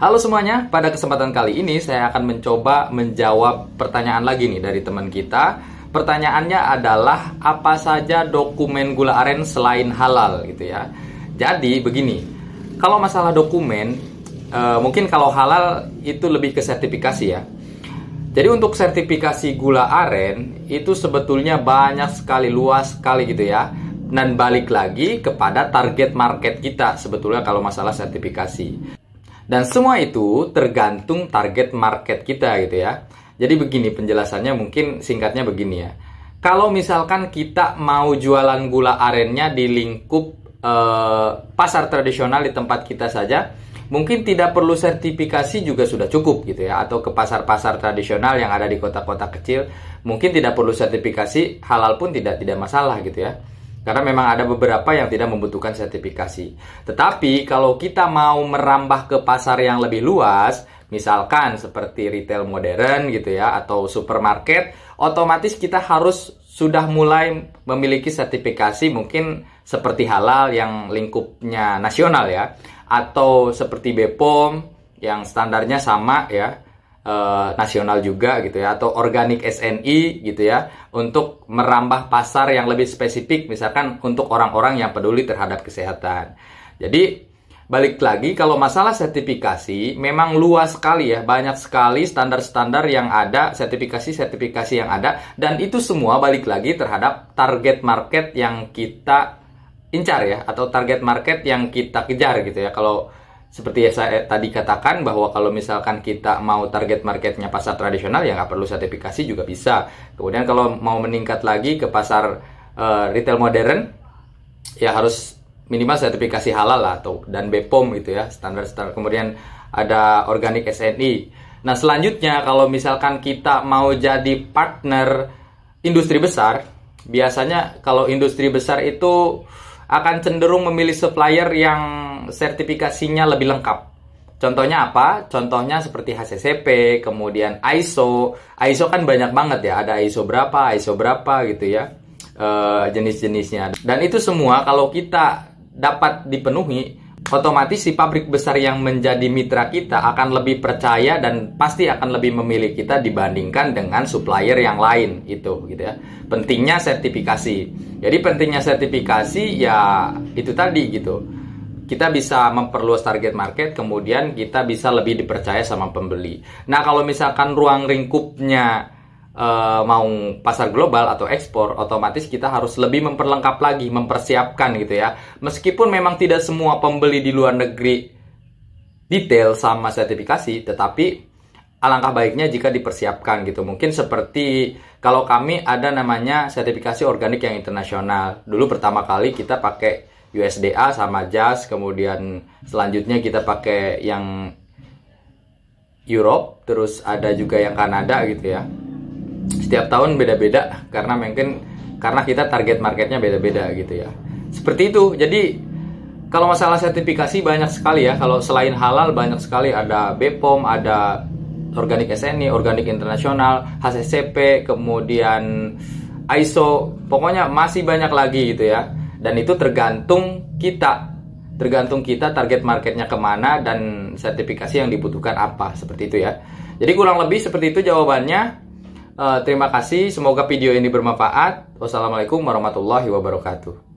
Halo semuanya, pada kesempatan kali ini saya akan mencoba menjawab pertanyaan lagi nih dari teman kita. Pertanyaannya adalah apa saja dokumen gula aren selain halal gitu ya. Jadi begini, kalau masalah dokumen, mungkin kalau halal itu lebih ke sertifikasi ya. Jadi untuk sertifikasi gula aren itu sebetulnya banyak sekali, luas sekali gitu ya. Dan balik lagi kepada target market kita sebetulnya kalau masalah sertifikasi. Dan semua itu tergantung target market kita gitu ya. Jadi begini penjelasannya, mungkin singkatnya begini ya. Kalau misalkan kita mau jualan gula arennya di lingkup pasar tradisional di tempat kita saja, mungkin tidak perlu sertifikasi juga sudah cukup gitu ya. Atau ke pasar-pasar tradisional yang ada di kota-kota kecil, mungkin tidak perlu sertifikasi, halal pun tidak masalah gitu ya. Karena memang ada beberapa yang tidak membutuhkan sertifikasi. Tetapi kalau kita mau merambah ke pasar yang lebih luas, misalkan seperti retail modern gitu ya, atau supermarket, otomatis kita harus sudah mulai memiliki sertifikasi, mungkin seperti halal yang lingkupnya nasional ya, atau seperti BPOM yang standarnya sama ya, nasional juga gitu ya, atau organik SNI gitu ya, untuk merambah pasar yang lebih spesifik, misalkan untuk orang-orang yang peduli terhadap kesehatan. Jadi balik lagi, kalau masalah sertifikasi memang luas sekali ya, banyak sekali standar-standar yang ada, sertifikasi yang ada, dan itu semua balik lagi terhadap target market yang kita incar ya, atau target market yang kita kejar gitu ya. Kalau seperti yang saya tadi katakan, bahwa kalau misalkan kita mau target marketnya pasar tradisional, ya nggak perlu sertifikasi juga bisa. Kemudian kalau mau meningkat lagi ke pasar retail modern, ya harus minimal sertifikasi halal lah, dan BPOM gitu ya, standar-standar. Kemudian ada organik SNI. Nah selanjutnya, kalau misalkan kita mau jadi partner industri besar, biasanya kalau industri besar itu akan cenderung memilih supplier yang sertifikasinya lebih lengkap. Contohnya apa? Contohnya seperti HACCP, kemudian ISO. ISO kan banyak banget ya, ada ISO berapa gitu ya, jenis-jenisnya. Dan itu semua kalau kita dapat dipenuhi, otomatis si pabrik besar yang menjadi mitra kita akan lebih percaya dan pasti akan lebih memilih kita dibandingkan dengan supplier yang lain itu gitu ya. Pentingnya sertifikasi. Jadi pentingnya sertifikasi ya itu tadi gitu. Kita bisa memperluas target market, kemudian kita bisa lebih dipercaya sama pembeli. Nah, kalau misalkan ruang lingkupnya mau pasar global atau ekspor, otomatis kita harus lebih memperlengkap lagi, mempersiapkan gitu ya. Meskipun memang tidak semua pembeli di luar negeri detail sama sertifikasi, tetapi alangkah baiknya jika dipersiapkan gitu. Mungkin seperti kalau kami ada namanya sertifikasi organik yang internasional. Dulu pertama kali kita pakai USDA sama JAS, kemudian selanjutnya kita pakai yang Europe, terus ada juga yang Kanada gitu ya. Setiap tahun beda-beda karena kita target marketnya beda-beda gitu ya. Seperti itu. Jadi kalau masalah sertifikasi banyak sekali ya. Kalau selain halal banyak sekali, ada BPOM, ada organik SNI, organik internasional, HACCP, kemudian ISO. Pokoknya masih banyak lagi gitu ya. Dan itu tergantung kita target marketnya kemana dan sertifikasi yang dibutuhkan apa, seperti itu ya. Jadi kurang lebih seperti itu jawabannya. Terima kasih, semoga video ini bermanfaat. Wassalamualaikum warahmatullahi wabarakatuh.